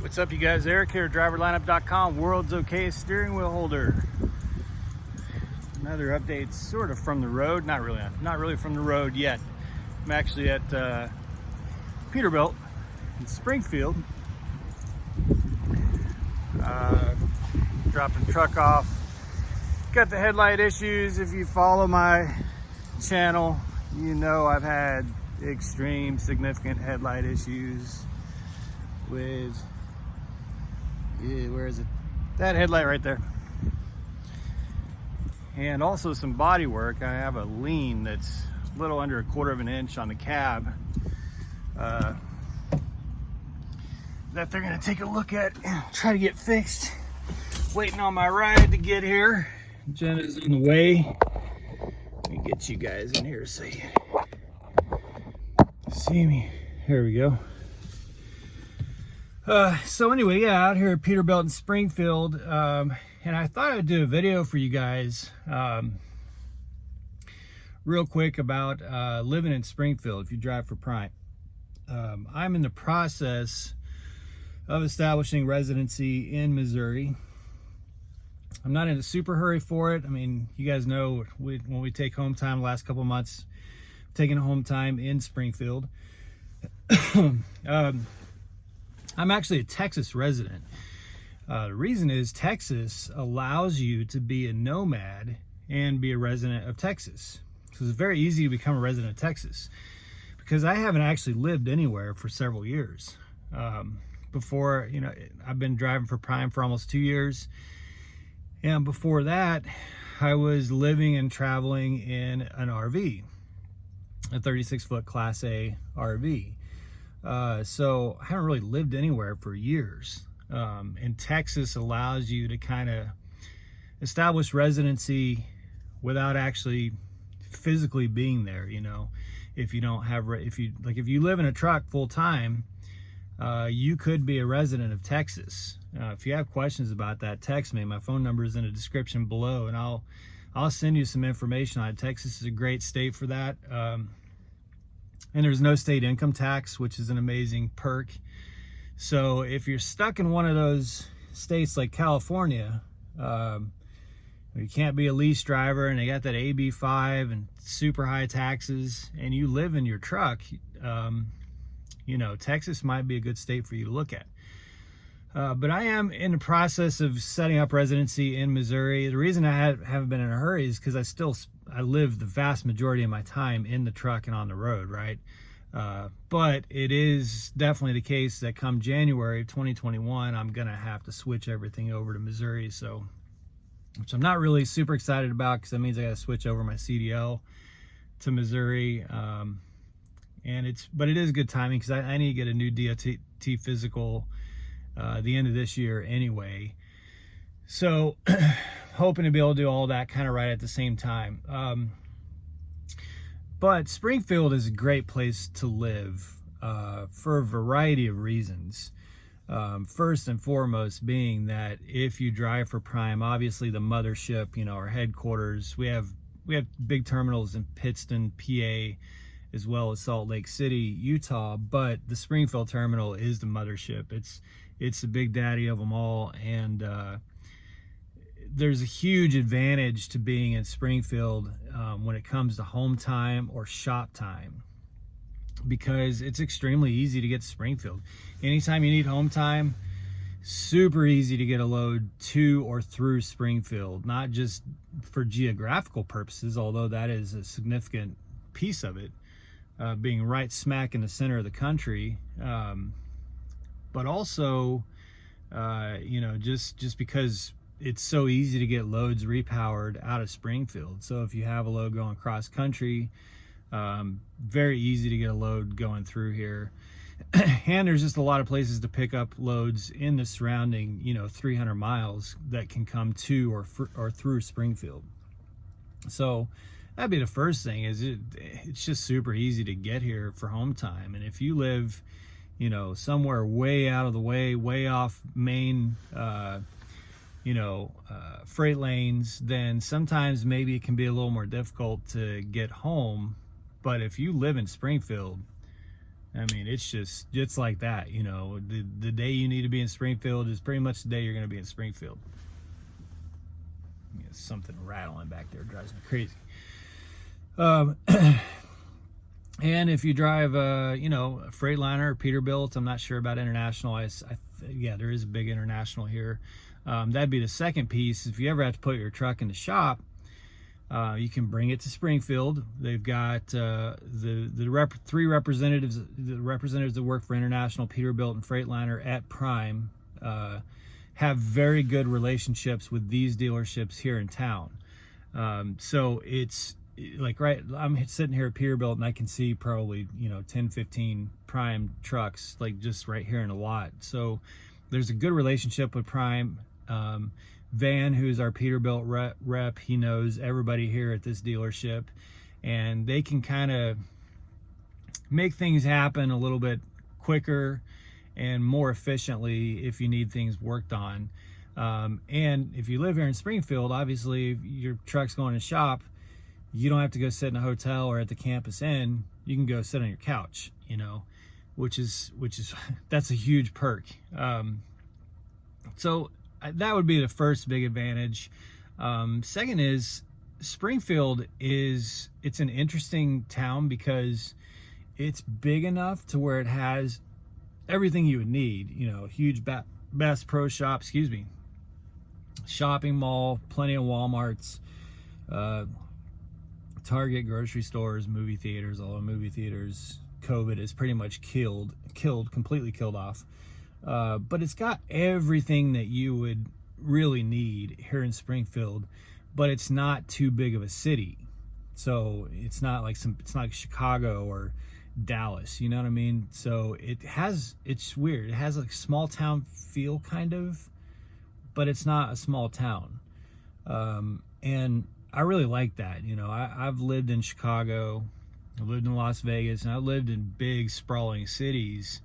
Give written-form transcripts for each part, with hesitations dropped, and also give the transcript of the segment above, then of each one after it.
What's up, you guys? Eric here, driverlineup.com, world's okayest steering wheel holder. Another update, sort of from the road, not really from the road yet. I'm actually at Peterbilt in Springfield, dropping the truck off. Got the headlight issues. If you follow my channel, you know I've had extreme significant headlight issues with, where is it? That headlight right there. And also some body work. I have a lean that's a little under 1/4 of an inch on the cab that they're gonna take a look at and try to get fixed. Waiting on my ride to get here. Jenna's on the way. Let me get you guys in here so you see me. Here we go. So anyway, yeah, out here at Peterbilt in Springfield, and I thought I'd do a video for you guys real quick about living in Springfield if you drive for Prime. I'm in the process of establishing residency in Missouri. I'm not in a super hurry for it. I mean, you guys know when we take home time the last couple of months, taking home time in Springfield. I'm actually a Texas resident. The reason is Texas allows you to be a nomad and be a resident of Texas. So it's very easy to become a resident of Texas because I haven't actually lived anywhere for several years. Before, you know, I've been driving for Prime for almost 2 years. And before that, I was living and traveling in an RV, a 36-foot Class A RV. So I haven't really lived anywhere for years. And Texas allows you to kind of establish residency without actually physically being there. You know, if you don't have, if you live in a truck full time, you could be a resident of Texas. If you have questions about that, text me. My phone number is in the description below, and I'll send you some information on it. Texas is a great state for that. And there's no state income tax, which is an amazing perk. So if you're stuck in one of those states like California, you can't be a lease driver and they got that AB5 and super high taxes, and you live in your truck, you know, Texas might be a good state for you to look at. But I am in the process of setting up residency in Missouri. The reason I haven't been in a hurry is because I live the vast majority of my time in the truck and on the road, right? But it is definitely the case that come January of 2021, I'm gonna have to switch everything over to Missouri. So, which I'm not really super excited about because that means I gotta switch over my CDL to Missouri. But it is good timing because I need to get a new DOT physical the end of this year anyway. So hoping to be able to do all that kind of right at the same time. But Springfield is a great place to live for a variety of reasons. First and foremost being that if you drive for Prime, obviously the mothership, you know, our headquarters, we have big terminals in Pittston, PA, as well as Salt Lake City, Utah, but the Springfield terminal is the mothership. It's the big daddy of them all, and there's a huge advantage to being in Springfield when it comes to home time or shop time, because it's extremely easy to get to Springfield. Anytime you need home time, super easy to get a load to or through Springfield, not just for geographical purposes, although that is a significant piece of it, being right smack in the center of the country, but also, you know, just because it's so easy to get loads repowered out of Springfield. So if you have a load going cross country, very easy to get a load going through here. And there's just a lot of places to pick up loads in the surrounding, you know, 300 miles that can come to or through Springfield. So that'd be the first thing, is it's just super easy to get here for home time. And if you live, you know, somewhere way out of the way, way off main, you know, freight lanes, then sometimes maybe it can be a little more difficult to get home. But if you live in Springfield, I mean, it's like that, you know. The day you need to be in Springfield is pretty much the day you're going to be in Springfield. Something rattling back there drives me crazy. And if you drive, you know, a Freightliner or Peterbilt, I'm not sure about international. Yeah, there is a big international here. That'd be the second piece. If you ever have to put your truck in the shop, you can bring it to Springfield. They've got three representatives, the representatives that work for International, Peterbilt, and Freightliner at Prime, have very good relationships with these dealerships here in town. So it's like, right, I'm sitting here at Peterbilt and I can see probably, you know, 10, 15 Prime trucks, like just right here in the lot. So there's a good relationship with Prime. Van, who's our Peterbilt rep, he knows everybody here at this dealership, and they can kind of make things happen a little bit quicker and more efficiently if you need things worked on. And if you live here in Springfield, obviously, if your truck's going to shop, you don't have to go sit in a hotel or at the campus inn. You can go sit on your couch, you know, which is that's a huge perk. So that would be the first big advantage. Second is Springfield it's an interesting town because it's big enough to where it has everything you would need, you know, huge Bass Pro Shop, shopping mall, plenty of Walmarts, Target, grocery stores, movie theaters. Although movie theaters, COVID has pretty much completely killed off. But it's got everything that you would really need here in Springfield, but it's not too big of a city. So it's not like Chicago or Dallas, you know what I mean? So it's weird. It has like small town feel kind of, but it's not a small town. And I really like that. You know, I've lived in Chicago, I've lived in Las Vegas, and I've lived in big sprawling cities.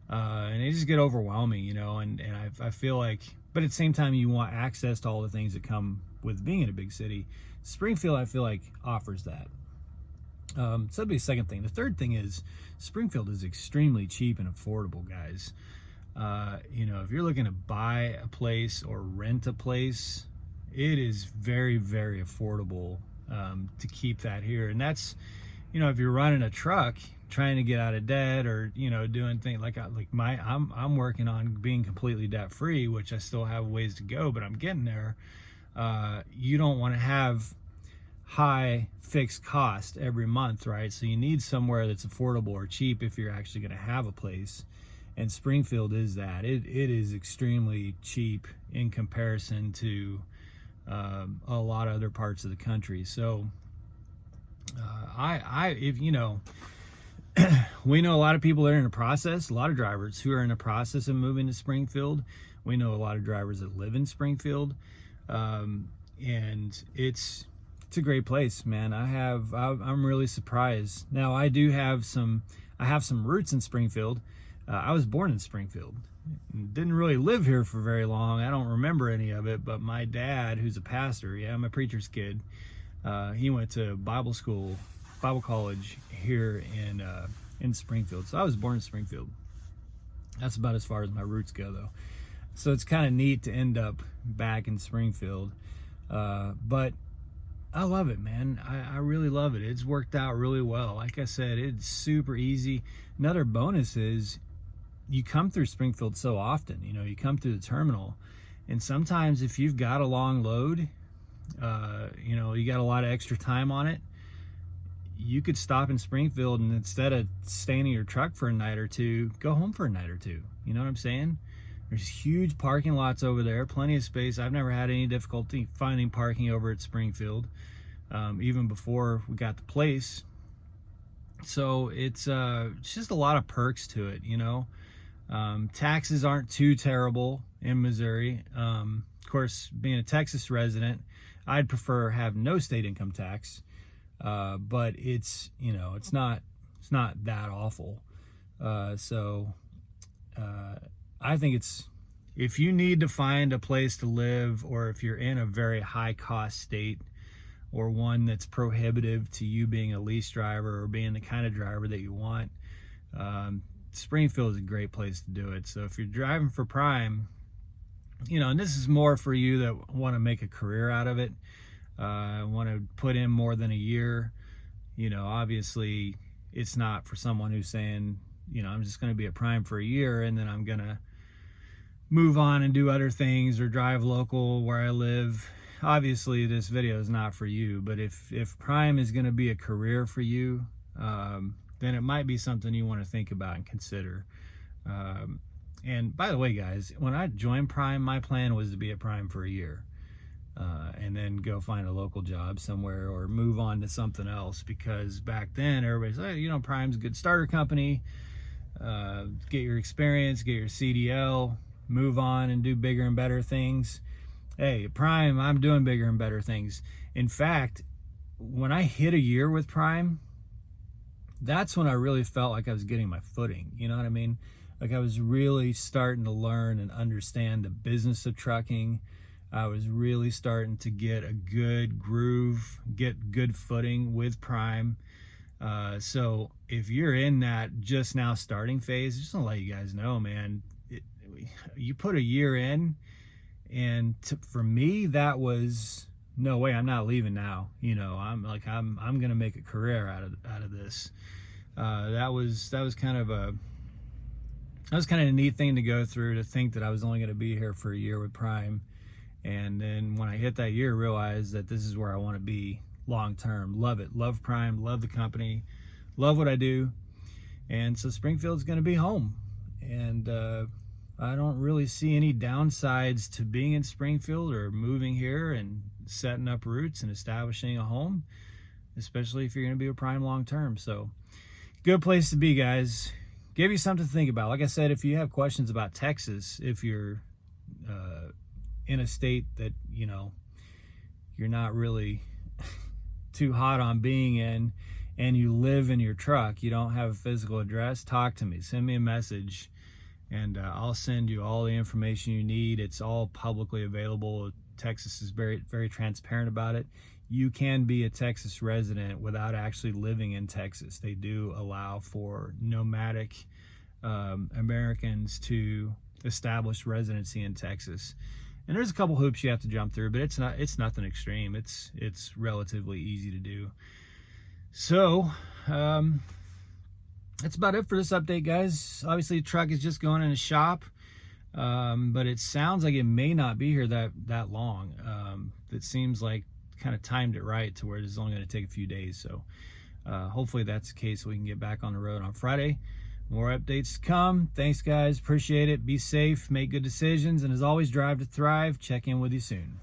And they just get overwhelming, you know, and I feel like, but at the same time, you want access to all the things that come with being in a big city. Springfield, I feel like, offers that. So that'd be the second thing. The third thing is Springfield is extremely cheap and affordable, guys. You know, if you're looking to buy a place or rent a place, it is very, very affordable to keep that here. And that's, you know, if you're running a truck, trying to get out of debt, or, you know, doing things I'm working on being completely debt free, which I still have ways to go, but I'm getting there. You don't want to have high fixed cost every month, right? So you need somewhere that's affordable or cheap if you're actually going to have a place. And Springfield is that. It is extremely cheap in comparison to a lot of other parts of the country. So if you know, we know a lot of people that are in the process, a lot of drivers who are in the process of moving to Springfield. We know a lot of drivers that live in Springfield, and it's a great place, man. I'm really surprised. Now I have some roots in Springfield. I was born in Springfield. Didn't really live here for very long. I don't remember any of it, but my dad, who's a pastor, yeah, I'm a preacher's kid. He went to Bible college here in Springfield. So I was born in Springfield. That's about as far as my roots go, though. So it's kind of neat to end up back in Springfield. But I love it, man. I really love it. It's worked out really well. Like I said, it's super easy. Another bonus is you come through Springfield so often. You know, you come through the terminal, and sometimes if you've got a long load, you know, you got a lot of extra time on it, you could stop in Springfield, and instead of staying in your truck for a night or two, go home for a night or two. You know what I'm saying? There's huge parking lots over there, plenty of space. I've never had any difficulty finding parking over at Springfield, even before we got the place. So it's just a lot of perks to it, you know. Taxes aren't too terrible in Missouri. Of course, being a Texas resident, I'd prefer have no state income tax. But it's, you know, it's not that awful. So I think if you need to find a place to live, or if you're in a very high cost state, or one that's prohibitive to you being a lease driver or being the kind of driver that you want, Springfield is a great place to do it. So if you're driving for prime, you know, and this is more for you that want to make a career out of it, want to put in more than a year, you know, obviously it's not for someone who's saying, you know, I'm just going to be at prime for a year and then I'm going to move on and do other things or drive local where I live. Obviously this video is not for you, but if prime is going to be a career for you, then it might be something you want to think about and consider. And by the way, guys, when I joined prime, my plan was to be at prime for a year, and then go find a local job somewhere or move on to something else, because back then everybody's like, you know, prime's a good starter company, get your experience, get your CDL, move on and do bigger and better things. Hey, prime, I'm doing bigger and better things. In fact, when I hit a year with prime, that's when I really felt like I was getting my footing. You know what I mean? Like I was really starting to learn and understand the business of trucking. I was really starting to get a good groove, get good footing with prime. So if you're in that just now starting phase, just want to let you guys know, man, you put a year in, and for me, that was, no way, I'm not leaving now. You know, I'm gonna make a career out of this. That was kind of a neat thing to go through, to think that I was only gonna be here for a year with prime, and then when I hit that year, realized that this is where I want to be long term. Love it, love prime, love the company, love what I do, and so Springfield's gonna be home, and I don't really see any downsides to being in Springfield or moving here and setting up roots and establishing a home, especially if you're going to be a prime long term. So good place to be, guys. Give you something to think about. Like I said, if you have questions about Texas, if you're in a state that, you know, you're not really too hot on being in, and you live in your truck, you don't have a physical address, talk to me, send me a message, and I'll send you all the information you need. It's all publicly available. Texas is very, very transparent about it. You can be a Texas resident without actually living in Texas. They do allow for nomadic Americans to establish residency in Texas. And there's a couple hoops you have to jump through, but it's nothing extreme. It's relatively easy to do. So, that's about it for this update, guys. Obviously, the truck is just going in a shop, but it sounds like it may not be here that long. It seems like kind of timed it right to where it's only going to take a few days. So hopefully that's the case, so we can get back on the road on Friday. More updates to come. Thanks, guys. Appreciate it. Be safe, make good decisions, and as always, drive to thrive. Check in with you soon.